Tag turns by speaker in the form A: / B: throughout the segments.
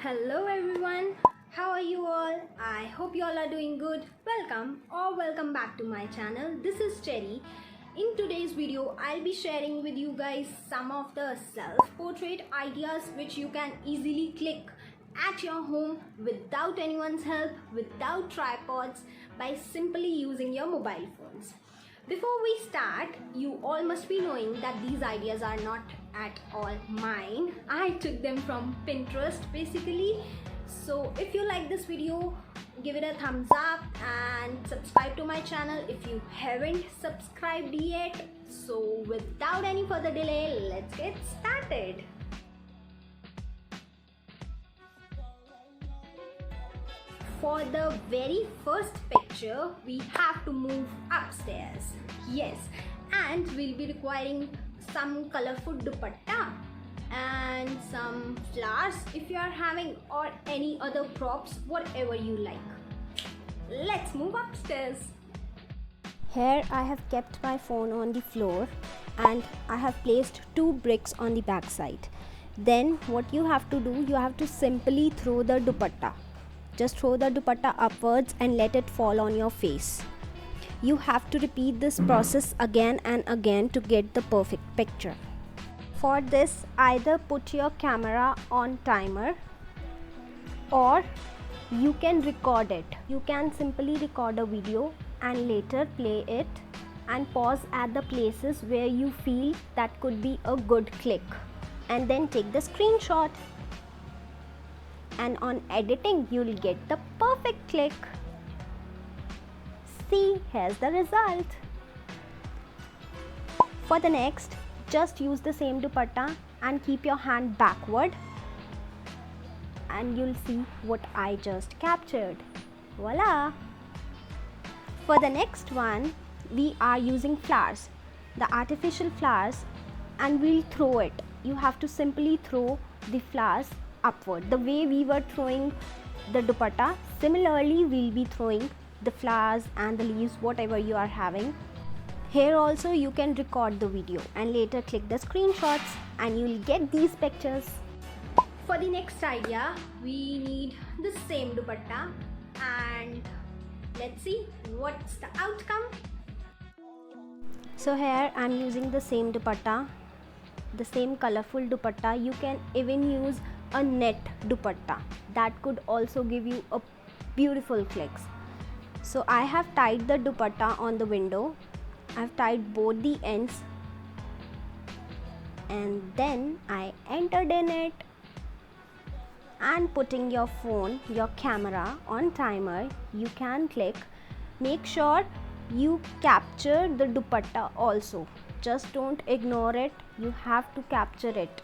A: Hello everyone, how are you all? I hope you all are doing good. Welcome back to my channel. This is Cherry. In today's video, I'll be sharing with you guys some of the self-portrait ideas which you can easily click at your home without anyone's help, without tripods, by simply using your mobile phones. Before we start, you all must be knowing that these ideas are not at all mine. I took them from Pinterest basically. So if you like this video, give it a thumbs up and subscribe to my channel if you haven't subscribed yet. So without any further delay, let's get started. For the very first picture, we have to move upstairs. Yes, and we'll be requiring some colorful dupatta and some flowers if you are having, or any other props, whatever you like. Let's move upstairs.
B: Here I have kept my phone on the floor and I have placed 2 bricks on the back side. Then what you have to do, you have to simply throw the dupatta. Just throw the dupatta upwards and let it fall on your face. You have to repeat this process again and again to get the perfect picture. For this, either put your camera on timer or you can record it. You can simply record a video and later play it and pause at the places where you feel that could be a good click, and then take the screenshot. And on editing, you'll get the perfect click. See, here's the result. For the next, just use the same dupatta and keep your hand backward and you'll see what I just captured. Voila! For the next one, we are using flowers, the artificial flowers, and we'll throw it. You have to simply throw the flowers upward. The way we were throwing the dupatta, similarly we'll be throwing the flowers and the leaves, whatever you are having. Here also you can record the video and later click the screenshots and you'll get these pictures.
A: For the next idea, we need the same dupatta and let's see what's the outcome.
B: So here I'm using the same dupatta, the same colorful dupatta. You can even use a net dupatta, that could also give you a beautiful clicks. So I have tied the dupatta on the window. I've tied both the ends and then I entered in it. And putting your phone, your camera on timer, you can click. Make sure you capture the dupatta also. Just don't ignore it, you have to capture it.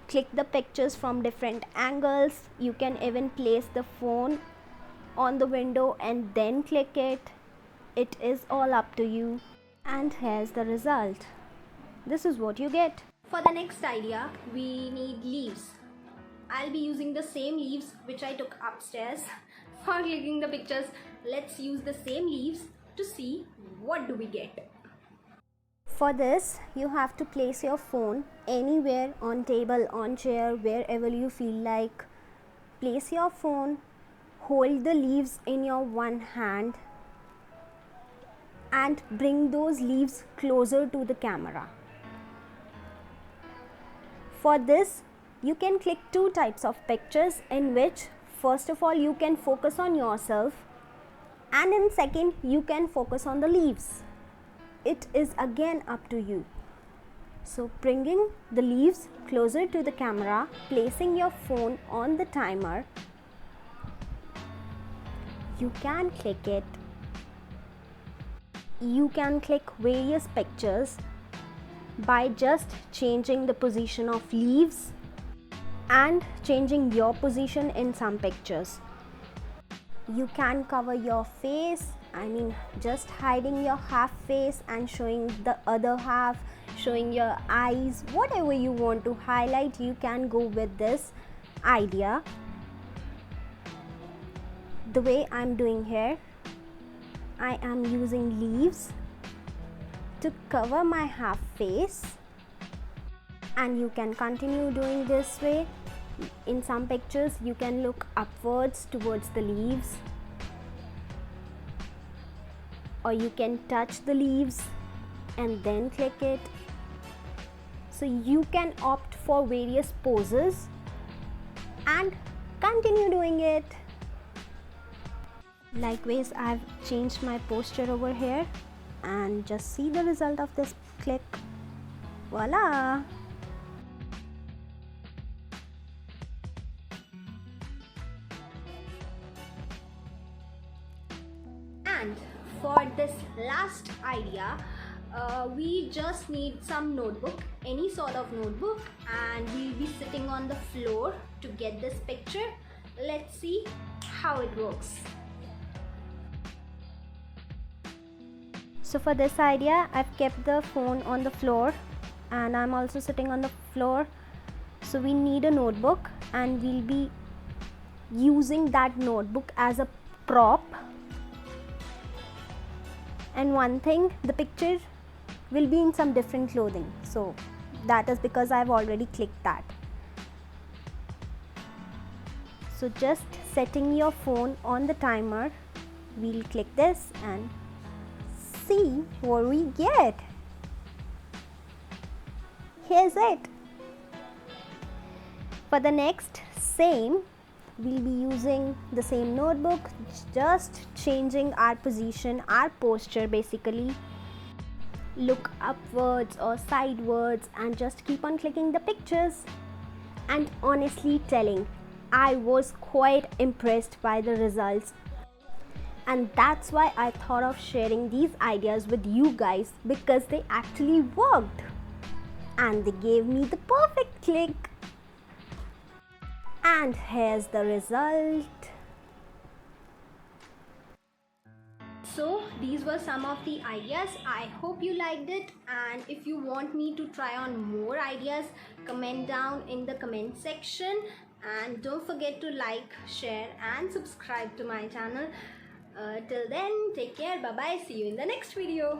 B: Click the pictures from different angles. You can even place the phone on the window and then click it. It is all up to you. And here's the result. This is what you get.
A: For the next idea, we need leaves. I'll be using the same leaves which I took upstairs. For clicking the pictures, let's use the same leaves to see what do we get.
B: For this, you have to place your phone anywhere, on table, on chair, wherever you feel like. Place your phone, hold the leaves in your one hand and bring those leaves closer to the camera. For this, you can click 2 types of pictures, in which first of all you can focus on yourself and in second you can focus on the leaves. It is again up to you. So bringing the leaves closer to the camera, placing your phone on the timer, you can click it. You can click various pictures by just changing the position of leaves and changing your position in some pictures. You can cover your face, just hiding your half face and showing the other half, showing your eyes, whatever you want to highlight, you can go with this idea. The way I'm doing here, I am using leaves to cover my half face and you can continue doing this way. In some pictures you can look upwards towards the leaves, or you can touch the leaves and then click it. So you can opt for various poses and continue doing it. Likewise, I've changed my posture over here and just see the result of this click. Voila!
A: And for this last idea, we just need some notebook, any sort of notebook, and we'll be sitting on the floor to get this picture. Let's see how it works.
B: So for this idea, I've kept the phone on the floor and I'm also sitting on the floor. So we need a notebook and we'll be using that notebook as a prop. And one thing, the picture will be in some different clothing. So that is because I've already clicked that. So just setting your phone on the timer, we'll click this and see what we get. Here's it. For the next same, we'll be using the same notebook, just changing our position, our posture basically. Look upwards or sidewards and just keep on clicking the pictures. And honestly telling, I was quite impressed by the results. And that's why I thought of sharing these ideas with you guys, because they actually worked. And they gave me the perfect click. And here's the result.
A: So these were some of the ideas. I hope you liked it, and if you want me to try on more ideas, comment down in the comment section, and don't forget to like, share and subscribe to my channel. Till then, take care, bye bye, see you in the next video.